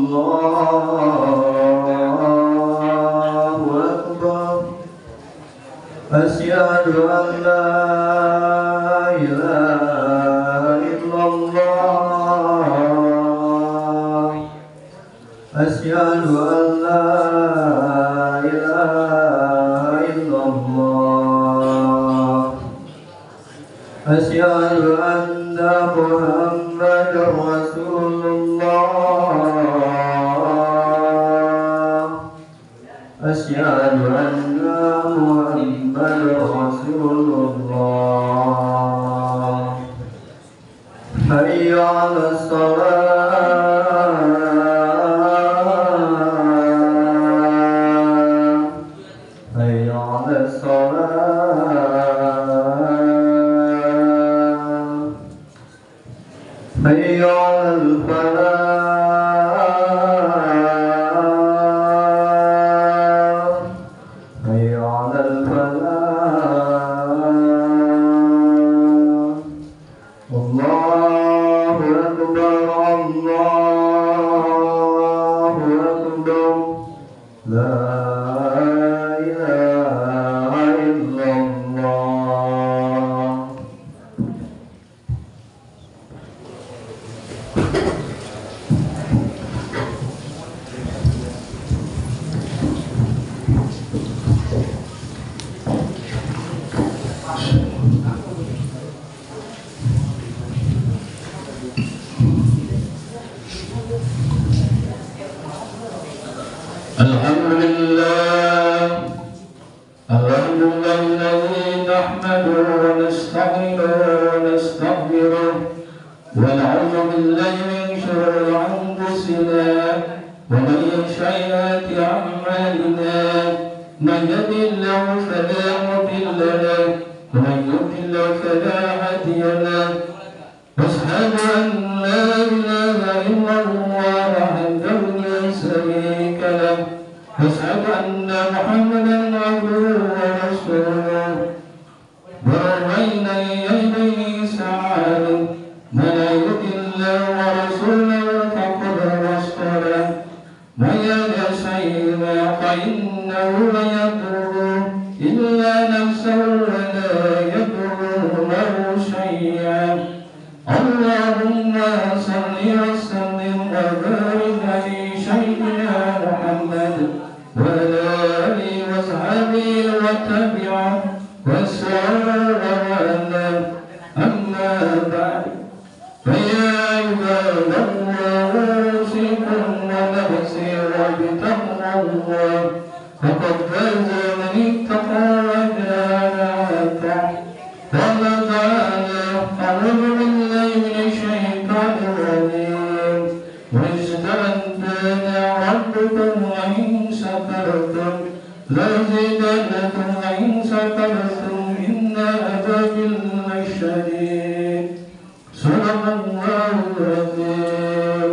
Allahu Akbar. Asyhadu an la ilaha illallah. Asyhadu an la ilaha illallah. Asyhadu anna Muhammadar Rasulullah. Asyhadu anna Muhammadar Rasulullah. Hayya 'alas shalah. Hayya 'alas shalah. Hayya 'alal falah. Hayya 'alal falah. Allahu Akbar, Allahu Akbar. La ilaha illallah. Alhamdulillah, alladzi nahmaduhu wa nasta'inuhu wa nastaghfiruh wa na'udzu billahi min shururi anfusina wa min sayyiati a'malina. Man yahdihillahu fala mudilla lahu wa man yudlil fala hadiya lahu. Ashhadu an la ilaha illallah wahdahu la sharika lahu. أشهد أن محمدا عبده ورسوله وبين يديه سعادة. من يطع الله ورسوله فقد رشد. من يعص فإنه لا يضر إلا نفسه ولا يضر له شيئا. اللهم صل وسلم وبارك على سيدنا محمد وعلى آله وصحبه وتبعه وسلم وعلم. أما بعد فيا عباد الله أوصيكم ونفسي بتقوى الله. فقد فاز من اتقى وكان عاقا. قال تعالى: أعوذ بالله من الشيطان الرجيم. واستأذن ربكم وإن شكرتم لأزيدنكم وإن شكرتم إن عذابي لشديد. Subhanallahul azim.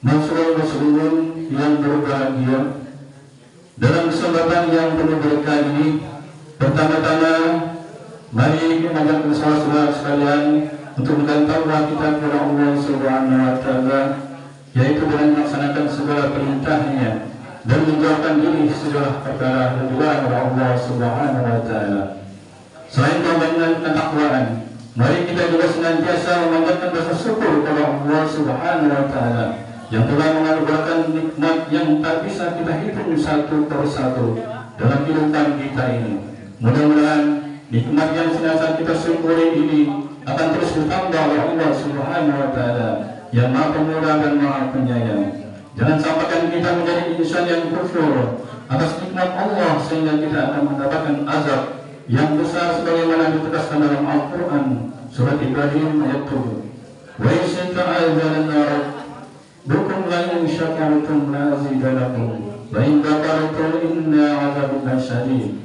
Masyaallah muslimin yang berbahagia, dalam kesempatan yang penuh berkah ini, pertama-tama mari mengajak saudara-saudara sekalian untuk mendaftarkan kita kepada Allah Subhanahu wa taala, yaitu dengan melaksanakan segala perintahnya dan menjauhkan diri segala perkara yang dilarang oleh Allah Subhanahu wa taala. Selain pembangunan ketakwaan, mari kita juga senantiasa memanjatkan rasa syukur kepada Allah Subhanahu wa taala yang telah menganugerahkan nikmat yang tak bisa kita hitung satu persatu dalam kehidupan kita ini. Mudah-mudahan nikmat yang senantiasa kita syukuri ini akan terus bertambah oleh Allah Subhanahu wa taala yang Maha Pemurah dan Maha Penyayang. Jangan sampaikan kita menjadi insan yang kufur atas nikmat Allah sehingga kita akan mendapatkan azab yang besar sebagaimana ditegaskan dalam Al-Quran surat Ibrahim ayat 7. Wa ista'adzana rabbukum la in syakartum la azidannakum wa in kafartum inna 'adzabi lasyadid.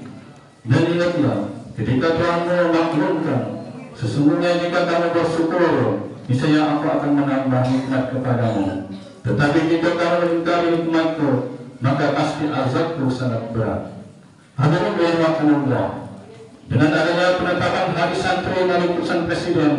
Dan ingatlah ketika Tuhanmu memaklumkan, sesungguhnya jika kamu bersyukur, niscaya aku akan menambah nikmat kepadamu. Tetapi jika kamu mengingkari nikmatku, maka pasti azabku sangat berat. Hadirin rahimakumullah, dengan adanya penetapan hari santri melalui keputusan Presiden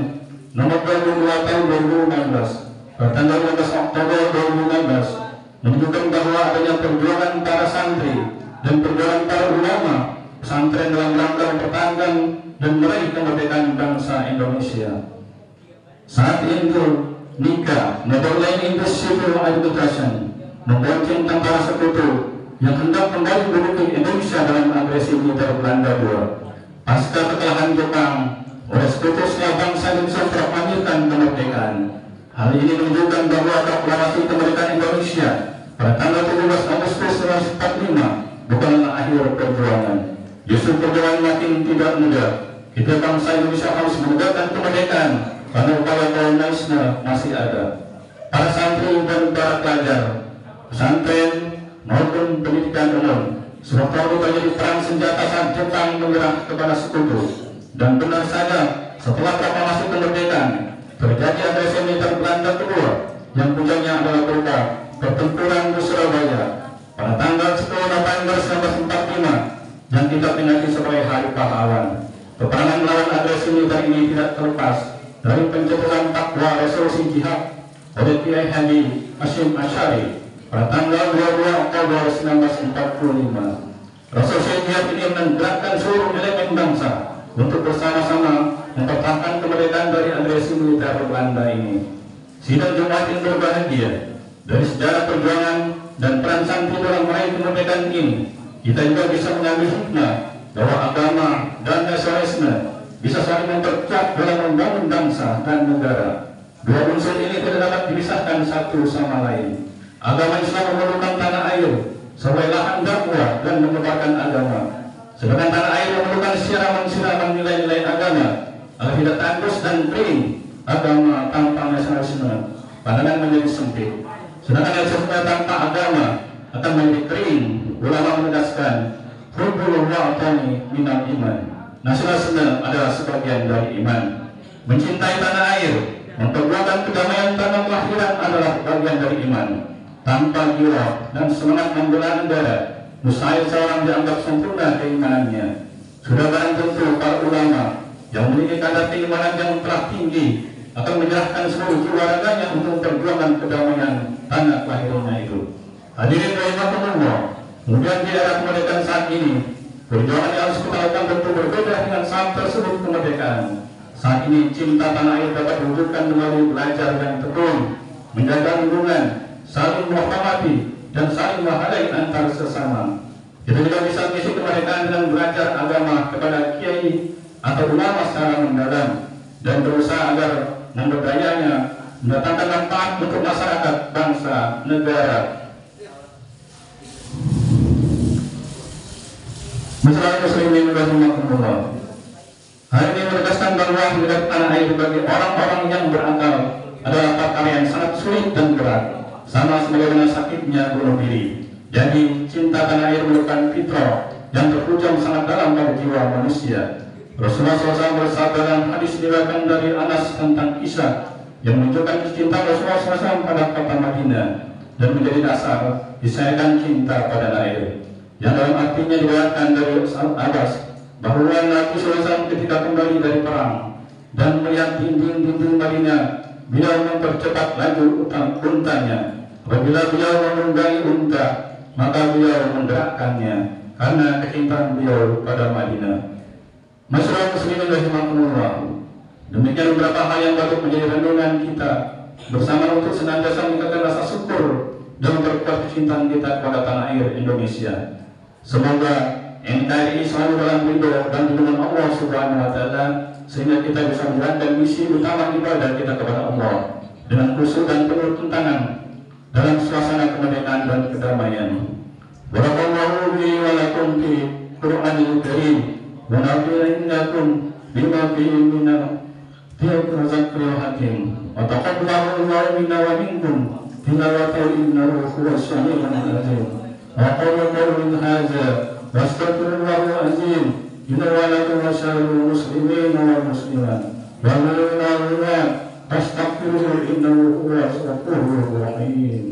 nomor 22 tahun 2016 pada tanggal 15 Oktober 2016 menunjukkan bahwa adanya perjuangan para santri dan perjuangan para ulama pesantren dalam rangka mempertahankan dan meraih kemerdekaan bangsa Indonesia. Saat itu NICA, Netherlands English Civil Administration, membonceng tentara sekutu yang hendak kembali menduduki Indonesia dalam agresi militer Belanda II. Pasca kekalahan Jepang oleh sekutunya bangsa Indonesia terpamerkan kemerdekaan. Hal ini menunjukkan bahwa proklamasi kemerdekaan Indonesia pada tanggal 17 Agustus 1945 bukanlah akhir perjuangan. Justru perjuangan makin tidak mudah. Kita bangsa Indonesia harus menegakkan kemerdekaan karena upaya kolonialisme masih ada. Para santri dan para pelajar, pesantren maupun pendidikan umum sudah tahu terjadi perang senjata saat Jepang menyerah kepada sekutu. Dan benar saja, setelah proklamasi kemerdekaan terjadi agresi militer Belanda kedua yang puncaknya adalah berupa pertempuran di Surabaya pada tanggal 10 November 1945 yang kita peringati sebagai Hari Pahlawan. Peperangan melawan agresi militer ini tidak terlepas dari pencetusan fatwa resolusi jihad oleh Kiai Haji Hashim Asy'ari pada tanggal 22 Oktober 1945. Resolusi jihad ini menggerakkan seluruh elemen bangsa untuk bersama-sama mempertahankan kemerdekaan dari agresi militer Belanda ini. Sidang Jumat yang berbahagia, dari sejarah perjuangan dan peran santri dalam meraih kemerdekaan ini, kita juga bisa mengambil hikmah bahwa agama dan nasionalisme bisa saling memperkuat dalam membangun bangsa dan negara. Dua unsur ini tidak dapat dipisahkan satu sama lain. Agama Islam memerlukan tanah air sebagai lahan dakwah dan menyebarkan agama. Sedangkan tanah air memerlukan siraman-siraman nilai-nilai agama agar tidak tandus dan kering. Agama tanpa nasionalisme pandangan menjadi sempit. Sedangkan nasionalisme tanpa agama akan menjadi kering. Ulama menegaskan hubbul wa'tani minal iman. Nasionalisme adalah sebagian dari iman. Mencintai tanah air, memperjuangkan kedamaian tanah kelahiran adalah bagian dari iman. Tanpa jiwa dan semangat membela negara, mustahil seorang dianggap sempurna keimanannya. Sudah barang tentu para ulama yang memiliki kadar keimanan yang telah tinggi akan menyerahkan seluruh jiwa raganya untuk memperjuangkan kedamaian tanah kelahirannya itu. Hadirin rahimakumullah, kemudian di era kemerdekaan saat ini, perjuangan yang harus kita lakukan tentu berbeda dengan saat tersebut kemerdekaan. Saat ini cinta tanah air dapat diwujudkan melalui belajar yang tekun, menjaga lingkungan, saling menghormati dan saling menghargai antar sesama. Kita juga bisa mengisi kemerdekaan dengan belajar agama kepada kiai atau ulama secara mendalam dan berusaha agar memberdayanya mendatangkan manfaat untuk masyarakat, bangsa, negara. Masyarakat muslimin rahimakumullah. Hari ini menegaskan bahwa menegakkan tanah air bagi orang-orang yang berakal adalah perkara yang sangat sulit dan berat, sama sebagaimana sakitnya bunuh diri. Jadi cinta tanah air merupakan fitrah yang terpujam sangat dalam pada jiwa manusia. Rasulullah SAW bersabda dalam hadis diriwayatkan dari Anas tentang kisah yang menunjukkan cinta Rasulullah SAW pada kota Madinah dan menjadi dasar disayangkan cinta pada air. Yang dalam artinya diriwayatkan dari Abbas bahwa Nabi SAW ketika kembali dari perang dan melihat dinding-dinding Madinah, beliau mempercepat laju untanya. Apabila beliau menunggangi unta, maka beliau menggerakkannya karena kecintaan beliau pada Madinah. Masyarakat muslimin rahimakumullah. Demikian beberapa hal yang patut menjadi renungan kita bersama untuk senantiasa meningkatkan rasa syukur dan memperkuat kecintaan kita kepada tanah air Indonesia. Semoga NKRI selalu dalam ridho dan lindungan Allah Subhanahu wa taala sehingga kita bisa menjalankan misi utama ibadah kita kepada Allah dengan khusyuk dan penuh tentangan dalam suasana kemerdekaan dan kedamaian. Barakallahu li wa lakum fi Qur'anil Karim wa nafa'inakum bima fihi minal dzikri hakim wa taqabbalallahu minna wa minkum tilawatahu innahu huwas samiul alim. Wa qulu qawlan hadza wastaghfirullahal azim innahu wa lakum wasalul muslimin wal muslimat wa la fastaghfiruhu innahu huwas ghafurur rahim.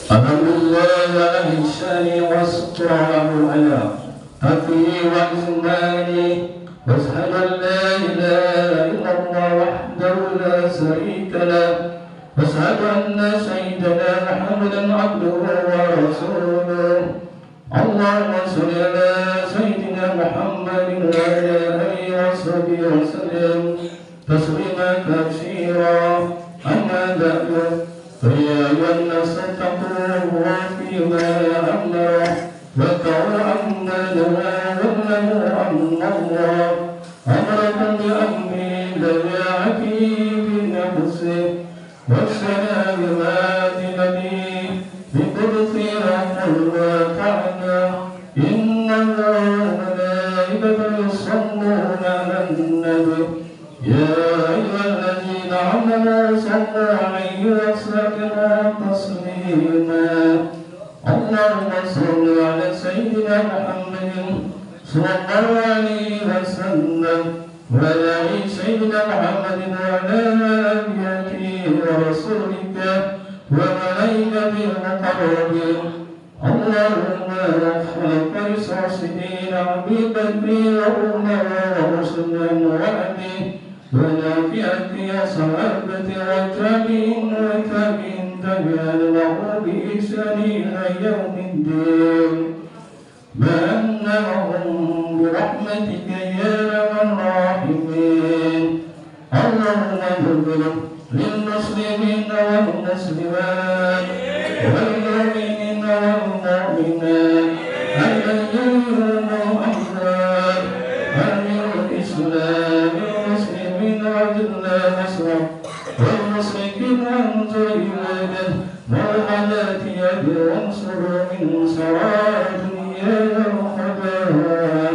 Alhamdulillah ala ihsani wa syukrahu ala hafihi wa izmani wa ashhadu an la ilaha illallah wahdahu la sharika lah wa ashhadu anna sayyidana Muhammadan abduhu wa rasuluh. Allahumma shalli ala sayyidina Muhammadin wa ala alihi wa sahbihi wa sallam tasliman katsira. Amma ba'du. فيا أيها الناس اتقوا الله فيما أمره واتقوا عما نهى واعلموا أن الله أمركم بأمر بداعة بنفسه والسلام الذي بقدسه الله تعالى إن الله وملائكته يصلون على النبي يا أيها الذين آمنوا صلوا عليه وسلموا تسليما. اللهم صل على سيدنا محمد صلى الله عليه وسلم وعلى آل سيدنا محمد وعلى آله ورسولك وملائكته المقربين. اللهم وفق لصاصدين أبي بكر وعمر وعثمان وعلي ونافعة صحابة وتابعين وتابعين تبعا له بإحسان إلى يوم الدين بأنهم برحمتك يا أرحم الراحمين. اللهم اغفر للمسلمين والمسلمات والمؤمنين والمؤمنات الذين أموات أمن الإسلام والمشركين وانصر عباده والعادات يد وانصر من سراء الدنيا والخبايا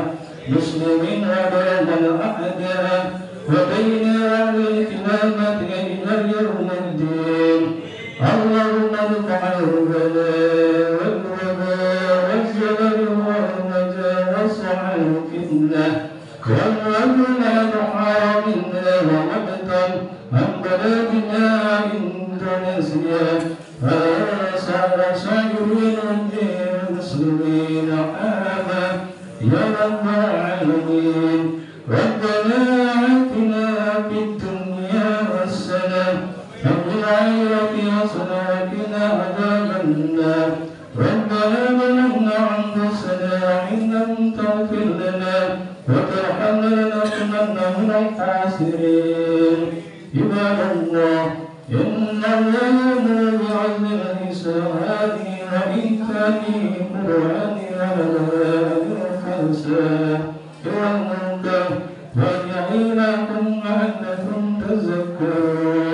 مسلمين وبلد الأعداء وبين أهل الكلامة إلى يوم الدين. اللهم ارفع البلاء والوباء والزلل والرجاء وسع الفتنة والرجل نحار منا ومقتا من بلدنا إندونيسيا فأسعر سائرين المسلمين عاما يا رب العالمين. ربنا آتنا في الدنيا حسنة وفي الآخرة حسنة وقنا عذاب النار. ربنا ظلمنا أنفسنا وإن لم تغفر لنا وترحمنا لنكونن من الخاسرين. عباد الله إن الله يأمر بعدل الإحسان وإيتاء ذي القربى وينهى عن الفحشاء والمنكر ويعظكم لعلكم تذكرون.